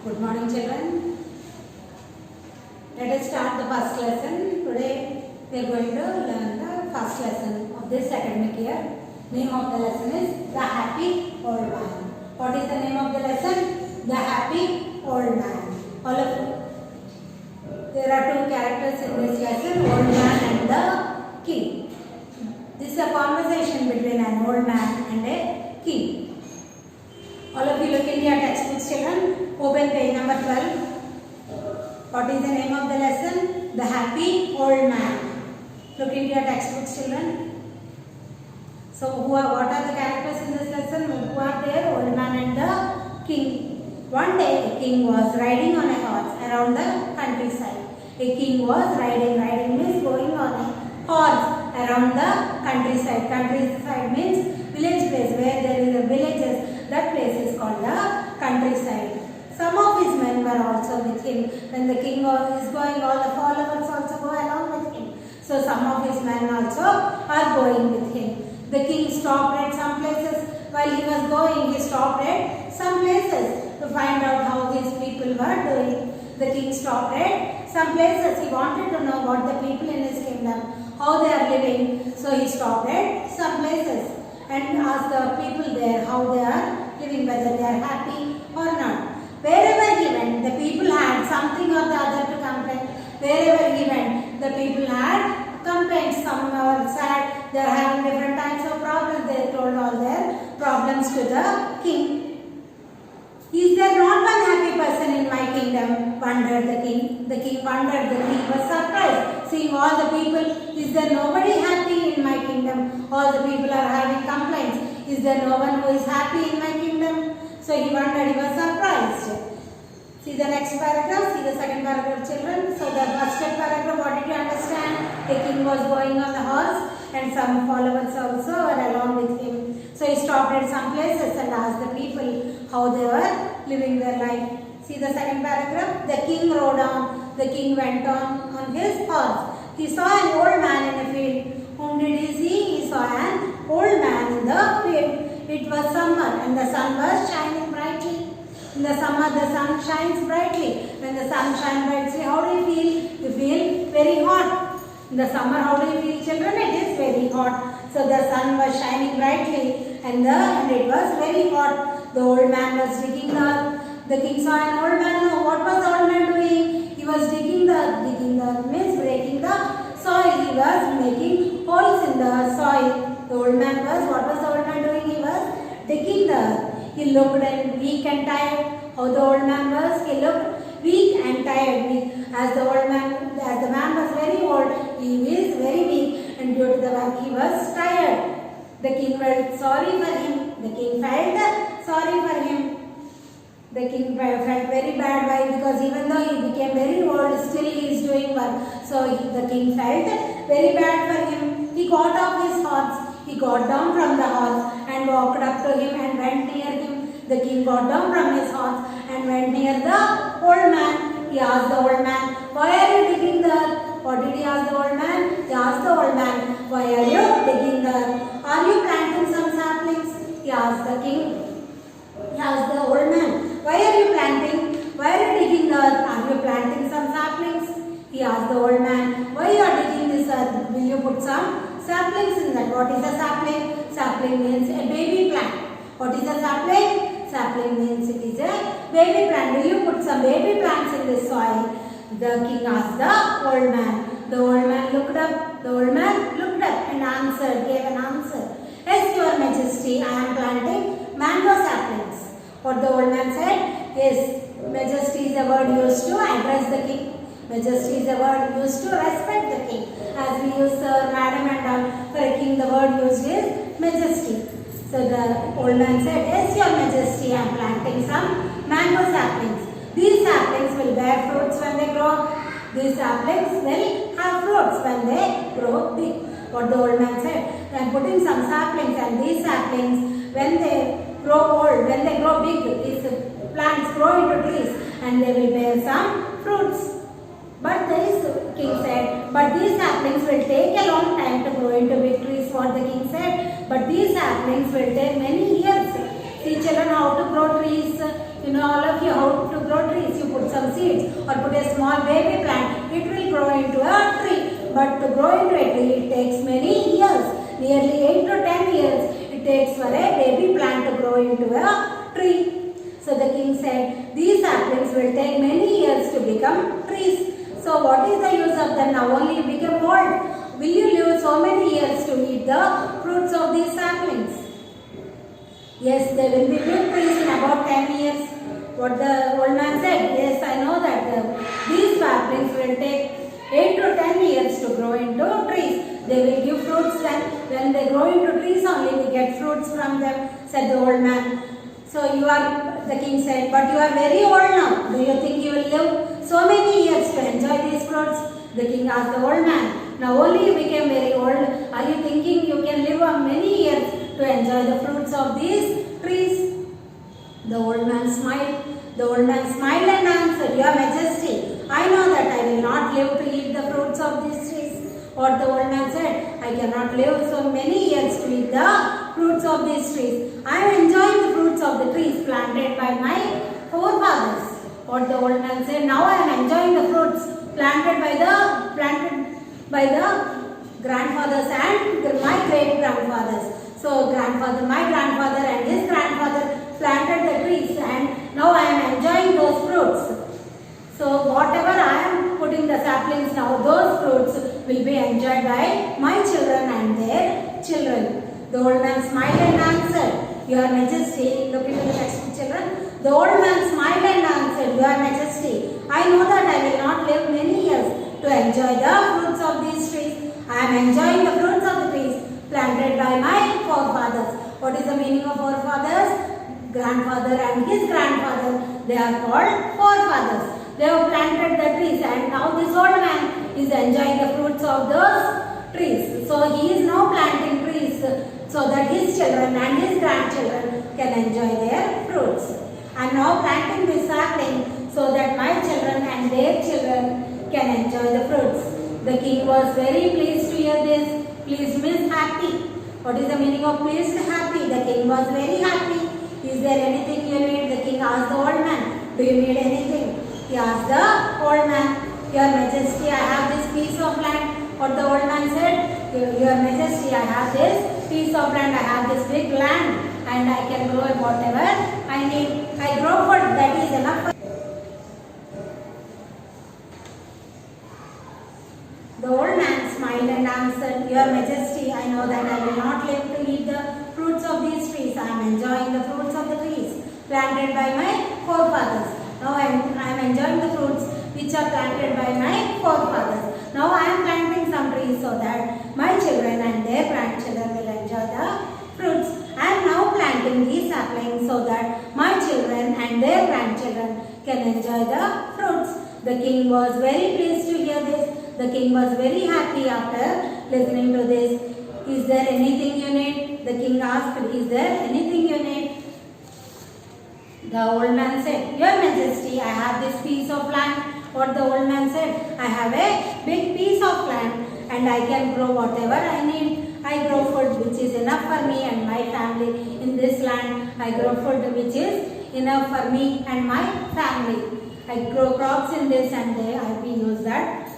Good morning, children. Let us start the first lesson. Today we are going to learn the first lesson of this academic year. Name of the lesson is The Happy Old Man. What is the name of the lesson? The Happy Old Man. All of you. There are two characters in this lesson, Old Man and the King. This is a conversation between an old man and a king. All of you look in your textbooks, children. Open page number 12. What is the name of the lesson? The Happy Old Man. Look into your textbooks, children. So, what are the characters in this lesson? Who are there? Old man and the king. One day, a king was riding on a horse around the countryside. A king was riding. Riding means going on a horse around the countryside. Countryside means village place where there is a villages. That place is called the countryside. Some of his men were also with him. When the king is going, all the followers also go along with him. So some of his men also are going with him. The king stopped at some places. While he was going, he stopped at some places to find out how his people were doing. The king stopped at some places. He wanted to know what the people in his kingdom, how they are living. So he stopped at some places and asked the people there how they are living, whether they are happy or not. Wherever he went, the people had something or the other to complain. Wherever he went, the people had complaints. Some were sad, they are having different types of problems. They told all their problems to the king. Is there not one happy person in my kingdom? Wondered the king. The king wondered. The king was surprised, seeing all the people. Is there nobody happy in my kingdom? All the people are having complaints. Is there no one who is happy in my kingdom? So he wondered, he was surprised. See the next paragraph, see the second paragraph, children. So the first paragraph, what did you understand? A king was going on the horse and some followers also were along with him. So he stopped at some places and asked the people how they were living their life. See the second paragraph. The king rode on. The king went on his horse. He saw an old man in a field. Whom did he see? He saw an old man in the field. It was summer and the sun was shining brightly. In the summer the sun shines brightly. When the sun shines brightly, how do you feel? You feel very hot. In the summer, how do you feel, children? It is very hot. So the sun was shining brightly and it was very hot. The old man was digging the earth. The king saw an old man. No, what was the old man doing? He was digging the earth. Digging the earth means breaking the soil. He was making holes in the soil. The old man was, what was the old man doing? He was digging the earth. He looked and weak and tired. How the old man was? He looked weak and tired. As the man was very old, he is very weak, and due to the work he was tired. The king felt sorry for him. The king felt sorry for him. The king felt very bad. Why? Because even though he became very old, still he is doing work. So the king felt very bad for him. He got off his horse. He got down from the horse and walked up to him and went near him. The king got down from his horse and went near the old man. He asked the old man, why are you digging the earth? What did he ask the old man? He asked the old man, why are you digging the earth? Are you planting some saplings? He asked the king. He asked the old man, why are you planting? Why are you digging the earth? Are you planting some saplings? He asked the old man, why you are digging this earth? Will you put some saplings in that? What is a sapling? Sapling means a baby plant. What is a sapling? Sapling means it is a baby plant. Will you put some baby plants in this soil? The king asked the old man. The old man looked up. The old man looked up and answered, gave an answer. Yes, your majesty, I am planting mango saplings. What the old man said? Yes, majesty is a word used to address the king. Majesty is a word used to respect the king. As we use sir, madam and all, for a king the word used is majesty. So the old man said, yes, your majesty, I am planting some mango saplings. These saplings will bear fruits when they grow. These saplings will have fruits when they grow big. What the old man said, I am putting some saplings, and these saplings, when they grow old, when they grow big, these plants grow into trees and they will bear some fruits. But this king said, but these saplings will take a long time to grow into big trees. What the king said, but these saplings will take many years. See children, how to grow trees. You know all of you how to grow trees. You put some seeds or put a small baby plant. It will grow into a tree. But to grow into a tree, it takes many years. Nearly 8 to 10 years it takes for a baby plant to grow into a tree. So the king said, these saplings will take many years to become trees. So what is the use of them? Now only you become old. Will you live so many years to eat the fruits of these saplings? Yes, they will be big trees in about 10 years. What the old man said, yes, I know that these saplings will take 8 to 10 years to grow into trees. They will give fruits then. When they grow into trees only, we get fruits from them, said the old man. So you are, the king said, but you are very old now. Do you think you will live so many years to enjoy these fruits? The king asked the old man, now only you became very old. Are you thinking you can live many years to enjoy the fruits of these trees? The old man smiled. The old man smiled and answered, Your Majesty, I know that I will not live to eat the fruits of these trees. What the old man said, I cannot live so many years to eat the fruits of these trees. I am enjoying the fruits of the trees planted by my forefathers. What the old man said, now I am enjoying the fruits planted by the grandfathers and my great grandfathers. So my grandfather and his grandfather planted the trees and now I am enjoying those fruits. So whatever I am putting the saplings now, those fruits will be enjoyed by my children and their children. The old man smiled and answered, Your Majesty, look into the text, children. The old man smiled and answered, Your Majesty, I know that I will not live many years to enjoy the fruits of these trees. I am enjoying the fruits of the trees planted by my forefathers. What is the meaning of forefathers? Grandfather and his grandfather, they are called forefathers. They have planted the trees and now this old man is enjoying the fruits of those trees. So he is now planting trees so that his children and his grandchildren can enjoy their fruits. I am now planting this sapling so that my children and their children can enjoy the fruits. The king was very pleased to hear this. Pleased means happy. What is the meaning of pleased? Happy. The king was very happy. Is there anything you need? The king asked the old man. Do you need anything? He asked the old man. Your Majesty, I have this piece of land. What the old man said? Your Majesty, I have this piece of land. I have this big land and I can grow whatever I need. I grow food, that is enough. The old man smiled and answered, Your Majesty, I know that I will not live to eat the fruits of these trees. I am enjoying the fruits of the trees planted by my forefathers. Now I am enjoying the fruits which are planted by my forefathers. Now I am planting some trees so that my children and their grandchildren will enjoy the fruits. I am now planting these saplings so that my children and their grandchildren can enjoy the fruits. The king was very pleased to hear this. The king was very happy after listening to this. Is there anything you need? The king asked, Is there anything you need? The old man said, Your Majesty, I have this piece of land. What the old man said, I have a big piece of land and I can grow whatever I need. I grow food which is enough for me and my family in this land. I grow food which is enough for me and my family. I grow crops in this and we use that.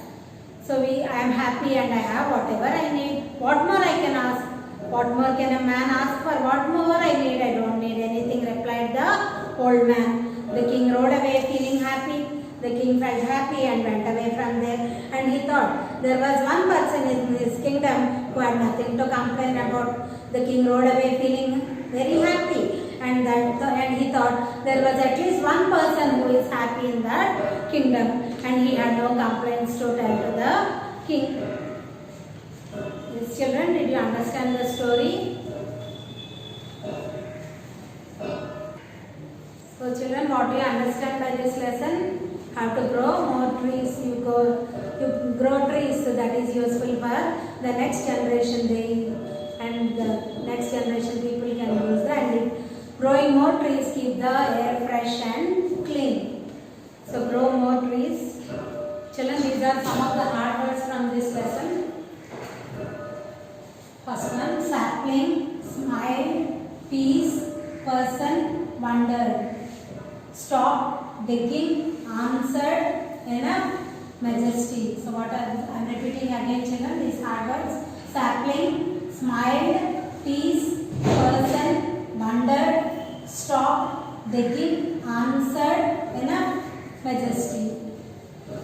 So I am happy and I have whatever I need. What more I can ask? What more can a man ask for? What more I need? I don't need anything, replied the old man. The king rode away feeling happy. The king felt happy and went away from there. And he thought there was one person in his kingdom who had nothing to complain about. The king rode away feeling very happy. And he thought there was at least one person who is happy in that kingdom. And he had no complaints to tell to the king. Yes, children, did you understand the story? So children, what do you understand by this lesson? How to grow more trees. You grow trees, so that is useful for the next generation. And the next generation people can use that. And growing more trees keep the air fresh and clean. So grow more trees. Children, these are some of the hard words from this lesson. First one, sapling, smile, peace, person, wonder. stopped, digging, answered, enough, majesty. So what I'm repeating again children, these hard words. Sapling, smiled, peace, person, wondered, stopped, digging, answered, enough, majesty.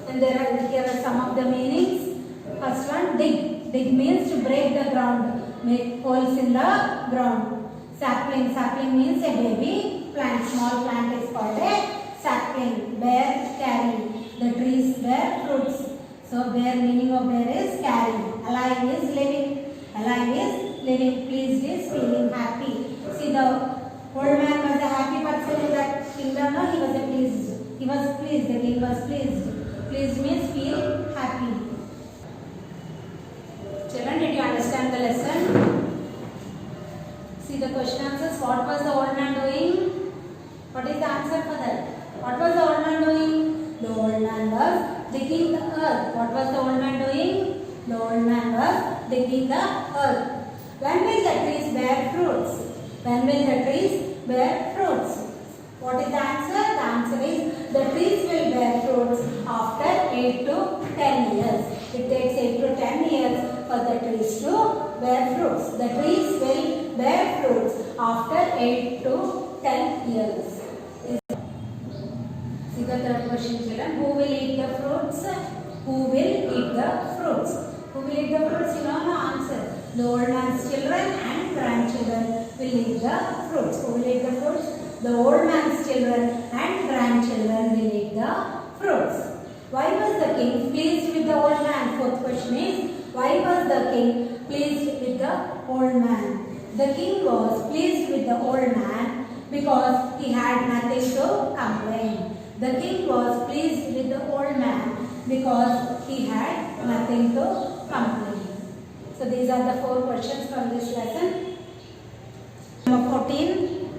And here are some of the meanings. First one, dig. Dig means to break the ground, make holes in the ground. Sapling. Sapling means a baby plant. Small plant is called a sapling. Bear, carry. The trees bear fruits. So bear, meaning of bear is carry. Alive is living. Alive is living. Pleased is feeling happy. See, the old man was a happy person in that kingdom. No, he was a pleased. He was pleased. The king was pleased. Pleased means feel happy. Children, did you understand the lesson? See the question answers. What was the old man doing? What is the answer for that? What was the old man doing? The old man was digging the earth. What was the old man doing? The old man was digging the earth. When will the trees bear fruits? When will the trees bear fruits? What is the answer? The answer is the trees will bear fruits after 8 to 10 years. It takes 8 to 10 years for the trees to bear fruits. The trees will bear fruits after 8 to 10 years. See the third question, children. Who will eat the fruits? Who will eat the fruits? Who will eat the fruits? You know the answer. The old man's children and grandchildren will eat the fruits. Who will eat the fruits? The old man's children and grandchildren will eat the fruits. Why was the king pleased with the old man? Fourth question is, why was the king pleased with the old man? The king was pleased with the old man because he had nothing to complain. The king was pleased with the old man because he had nothing to complain. So these are the 4 questions from this lesson. Number 14,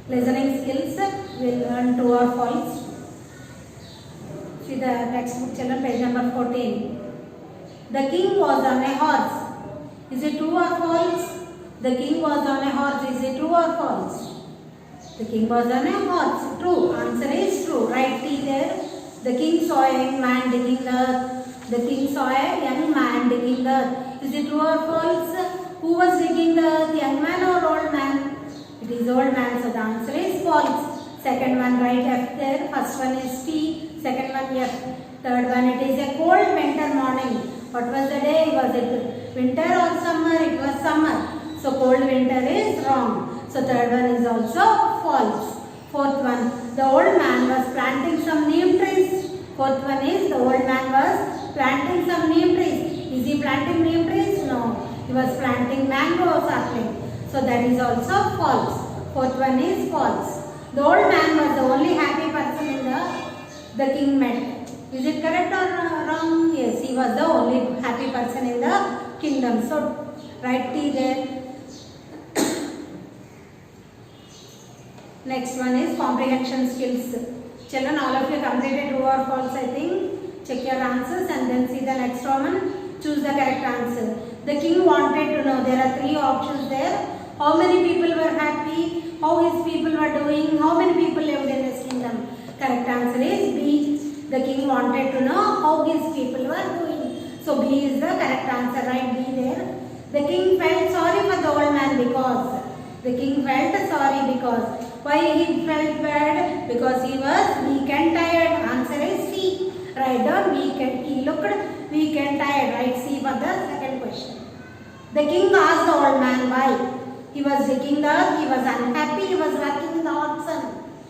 listening skills. We'll learn true or false. See the next book, children, page number 14. The king was on a horse. Is it true or false? The king was on a horse. Is it true or false? The king was on a horse. True. Answer is true. Right T there. The king saw a young man digging the earth. The king saw a young man digging the earth. Is it true or false? Who was digging the earth? Young man or old man? It is old man. So the answer is false. Second one, right F there. First one is T. Second one F. Third one, it is a cold winter morning. What was the day? Was it winter or summer? It was summer. So cold winter is wrong. So third one is also false. Fourth one, the old man was planting some neem trees. Fourth one is the old man was planting some neem trees. Is he planting neem trees? No. He was planting mango sapling. So that is also false. Fourth one is false. The old man was the only happy person in the king met. Is it correct or wrong? Yes, he was the only happy person in the kingdom. So write T there. Next one is comprehension skills. Children, all of you completed true or false, I think. Check your answers and then see the next one. Choose the correct answer. The king wanted to know. There are 3 options there. How many people were happy? How his people were doing? How many people lived in his kingdom? Correct answer is B. The king wanted to know how his people were doing. So B is the correct answer. Right B there. The king felt sorry for the old man because. The king felt sorry because. Why he felt bad? Because he was weak and tired. Answer is C. Write down weak and he looked weak and tired. Write C for the second question. The king asked the old man why. He was digging the earth. He was unhappy. He was working in the hot sun.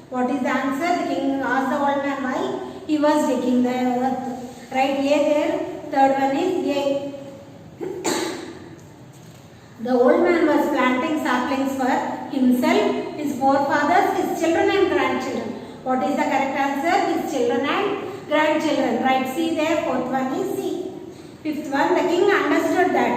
What is the answer? The king asked the old man why. He was digging the earth. Write A there. Third one is A. The old man was planting saplings for himself, his forefathers, his children and grandchildren. What is the correct answer? His children and grandchildren. Write C there. Fourth one is C. Fifth one, the king understood that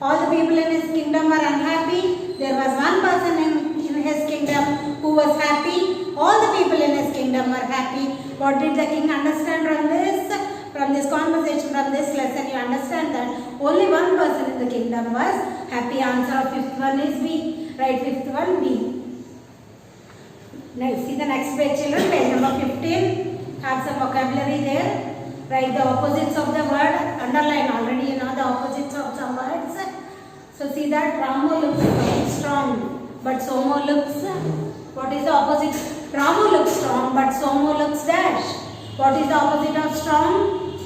all the people in his kingdom were unhappy. There was one person in his kingdom who was happy. All the people in his kingdom were happy. What did the king understand from this? From this conversation, from this lesson, you understand that only one person in the kingdom was happy. Answer of fifth one is B. Right, fifth one B. Now see the next page, children. Page number 15. Have some vocabulary there. Write the opposites of the word. Underline already. You know the opposites of some words. So see that Ramu looks strong, but Somo looks. What is the opposite? Ramu looks strong, but Somo looks dash. What is the opposite of strong?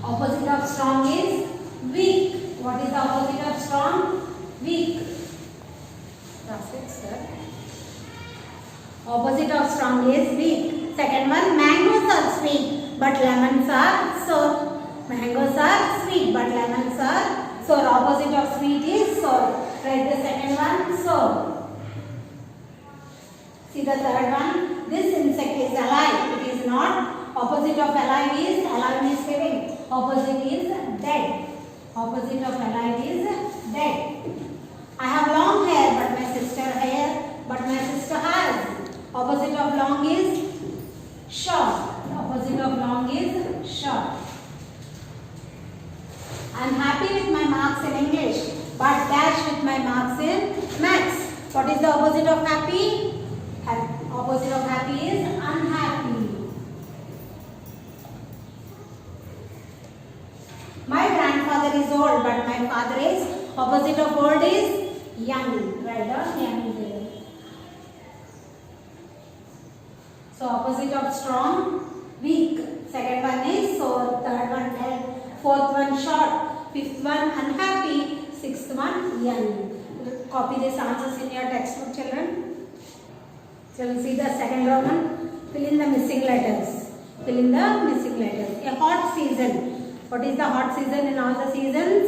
Opposite of strong is weak. What is the opposite of strong? Weak. That's it, sir. Opposite of strong is weak. Second one, mangoes are sweet, but lemons are sour. Mangoes are sweet, but lemons are sour. Opposite of sweet is sour. Write the second one, sour. See the third one. This insect is alive. It is not. Opposite of alive is living. Opposite is dead. Opposite of alive is dead. I have long hair, but my sister has. Opposite of long is short. Opposite of long is short. I am happy with my marks in English, but dash with my marks in maths. What is the opposite of happy? Opposite of happy is unhappy. My grandfather is old, but my father is. Opposite of old is young. Write down young there. So opposite of strong, weak. Second one is sore. Third one dead. Fourth one short. Fifth one unhappy. Sixth one young. Copy these answers in your textbook, children. So we see the second Roman. Fill in the missing letters. Fill in the missing letters. A hot season. What is the hot season in all the seasons?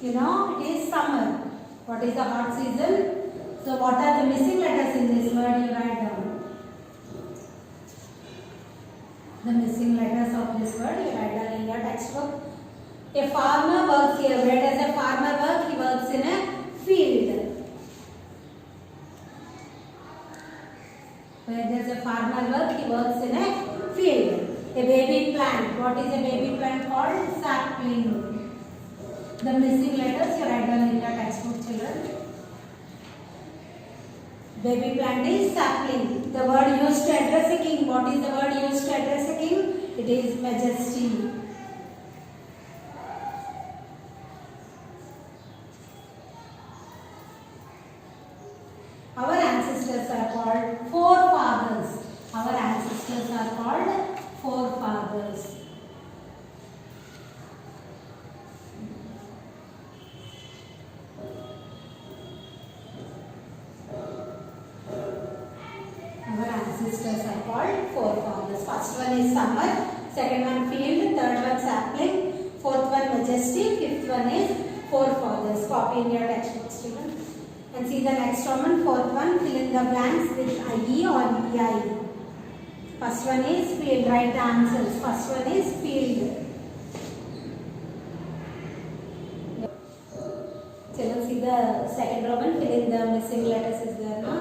You know, it is summer. What is the hot season? So what are the missing letters in this word? You write down. The missing letters of this word you write down in your textbook. A farmer works here. Where does a farmer work? He works in a field. Where does a farmer work? He works in a field. A baby plant. What is a baby plant called? Sapling. The missing letters you write down in your textbook, children. Baby plant is sapling. The word used to address a king. What is the word used to address a king? It is majesty. Our ancestors are called forefathers. Our ancestors are called forefathers. Our ancestors are called forefathers. First one is summer, second one field, third one sapling, fourth one majesty, fifth one is forefathers. Copy in your textbook, students. And see the next one, fourth one, fill in the blanks with IE or EI. First one is field, write the answers. First one is field. Children, see the second Roman, fill in the missing letters is there, no?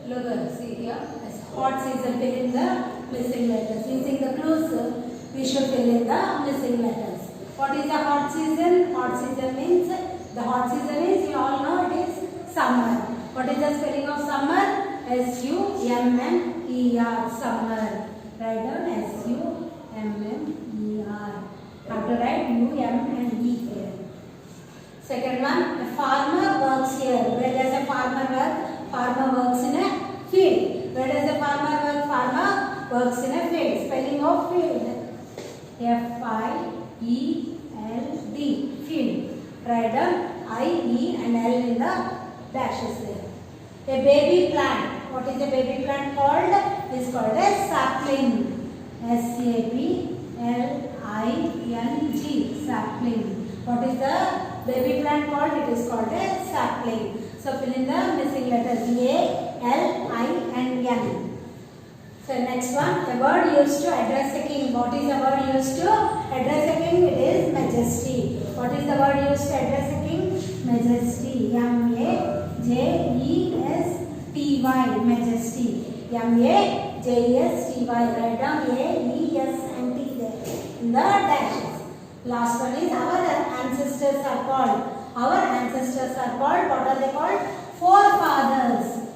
Look, see here, hot season, fill in the missing letters. Using the clues, we should fill in the missing letters. What is the hot season? Hot season means, the hot season is, you all know it is summer. What is the spelling of summer? S-U-M-M-E-R, summer. Write down S-U-M-M-E-R. Have to write U-M-M-E here. Second one, a farmer works here. Where does a farmer work? Farmer works in a field. Where does a farmer work? Farmer works in a field. Spelling of field. F-I-E-L-D. Field. Write down I-E and L in the dashes there. A baby plant. What is a baby plant called? It is called a sapling. S-A-P-L-I-N-G. Sapling. What is the baby plant called? It is called a sapling. So fill in the missing letters A, L, I and N. So next one, a word used to address a king. What is the word used to address a king? It is majesty. What is the word used to address a king? Majesty. M-A-J-E-S-T-Y. Majesty. M-A-J-E-S-T-Y. Write down A-E-S and T there in the dashes. Last one is our ancestors are called. Our ancestors are called, what are they called? Forefathers.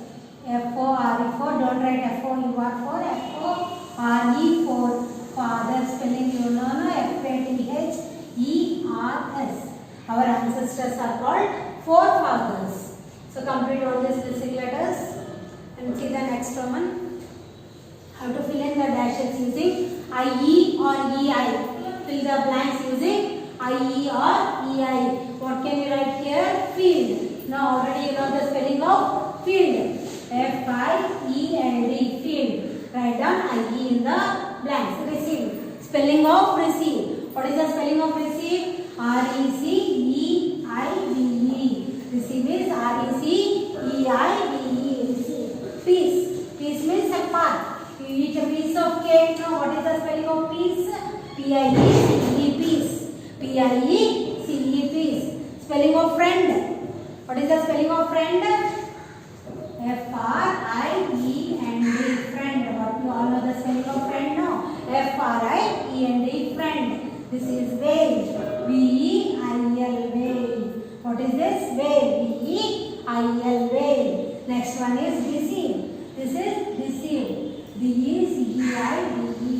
F-O-R-E, don't write F-O-U-R, F-O-R-E, father, spelling you know, no? F-A-T-H-E-R-S. Our ancestors are called forefathers. So complete all these basic letters and see the next one. How to fill in the dashes using I-E or E-I. Fill the blanks using I-E or E-I. What can you write here? Field. Now already you know the spelling of field. F-I-E-L-D, field. Write down I-E in the blanks. Receive. Spelling of receive. What is the spelling of receive? R-E-C-E-I-V-E. Receive is R-E-C-E-I-V-E. Receive. Piece. Piece means a part. You eat a piece of cake. Now what is the spelling of piece? P-I-E-C-E, piece. P-I-E-C-E, piece. Spelling of friend. What is the spelling of friend? F-R-I-E-N-D, friend. What you all know the spelling of friend now? F-R-I-E-N-D, friend. This is whale. V-E-I-L, whale. What is this? Whale. V-E-I-L, whale. Next one is deceive. This is deceive. D-E-C-E-I-V-E,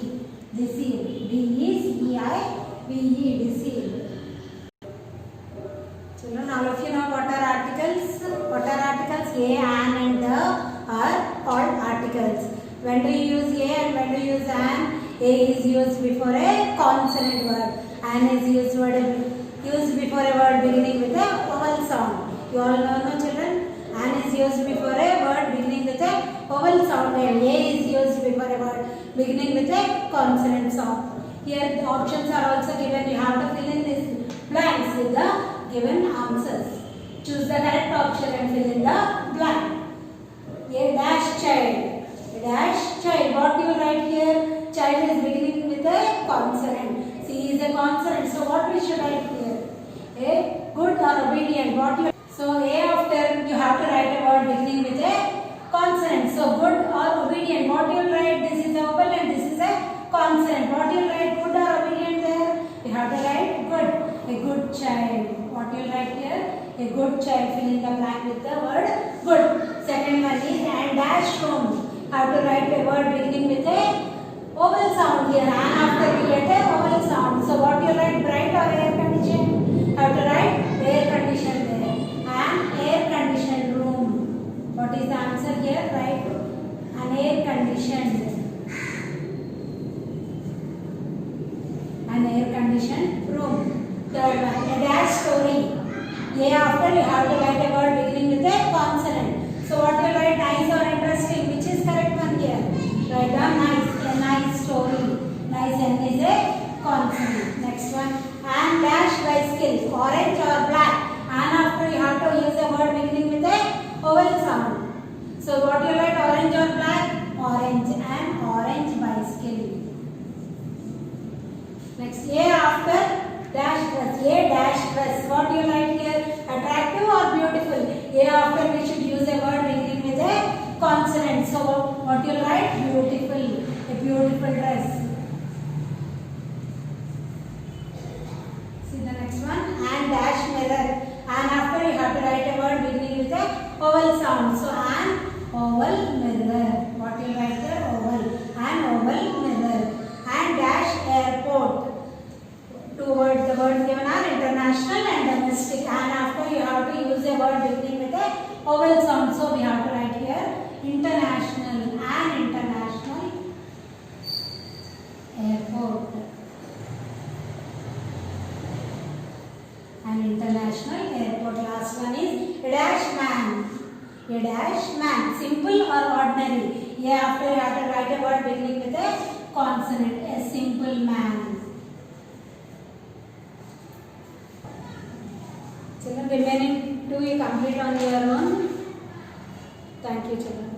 deceive. D-E-C-E-I-V-E, deceive. Children, all of you know what are articles? What are articles? A, an and the are called articles. When do you use a and when do you use an? A is used before a consonant word. An is used before a word beginning with a vowel sound. You all know, no children? An is used before a word beginning with a vowel sound and A is used before a word beginning with a consonant sound. Here the options are also given. You have to fill in these blanks with the given answers. Choose the correct option and fill in the blank. A dash child. A dash child. What you will write here? Child is beginning with a consonant. C is a consonant. So what we should write here? A good or obedient. What you so A after you have to write a word beginning with a consonant. So good or obedient. What you will write? This is a vowel and this is a consonant. What you will write? Good or obedient there? You have to write good. A good child. What you will write here? A good child. Fill in the blank with the word good. Second one is and dash home. Have to write a word beginning with a vowel sound here. And after we get a vowel sound. So what you write? Bright or air conditioned? Have to write air conditioned there. And air conditioned room. What is the answer here? Right? An air conditioned. An air conditioned room. Third one, a dash story. A after you have to write a word beginning with a consonant. So what you write? Nice or interesting? Which is correct one here? Write down nice. A nice story. Nice N is a consonant. Next one, and dash bicycle. Orange or black. And after you have to use a word beginning with a vowel sound. So what you write? Orange or black? Orange. And orange bicycle. Next, A after dash dress. A dash dress. What do you write here? Attractive or beautiful? A after we should use a word beginning with a consonant. So what do you write? Beautiful. A beautiful dress. See the next one. And dash mirror. And after you have to write a word beginning with a vowel sound. So and oval mirror. What do you write here? Oval. And oval mirror. And dash airport. Two words, the words given are international and domestic, and after you have to use a word beginning with a vowel sound. So we have to write here international and international airport. And international airport. Last one is a dash man. A dash man. Simple or ordinary? A after you have to write a word beginning with a consonant. A simple man. Children, remaining two you complete on your own. Thank you, children.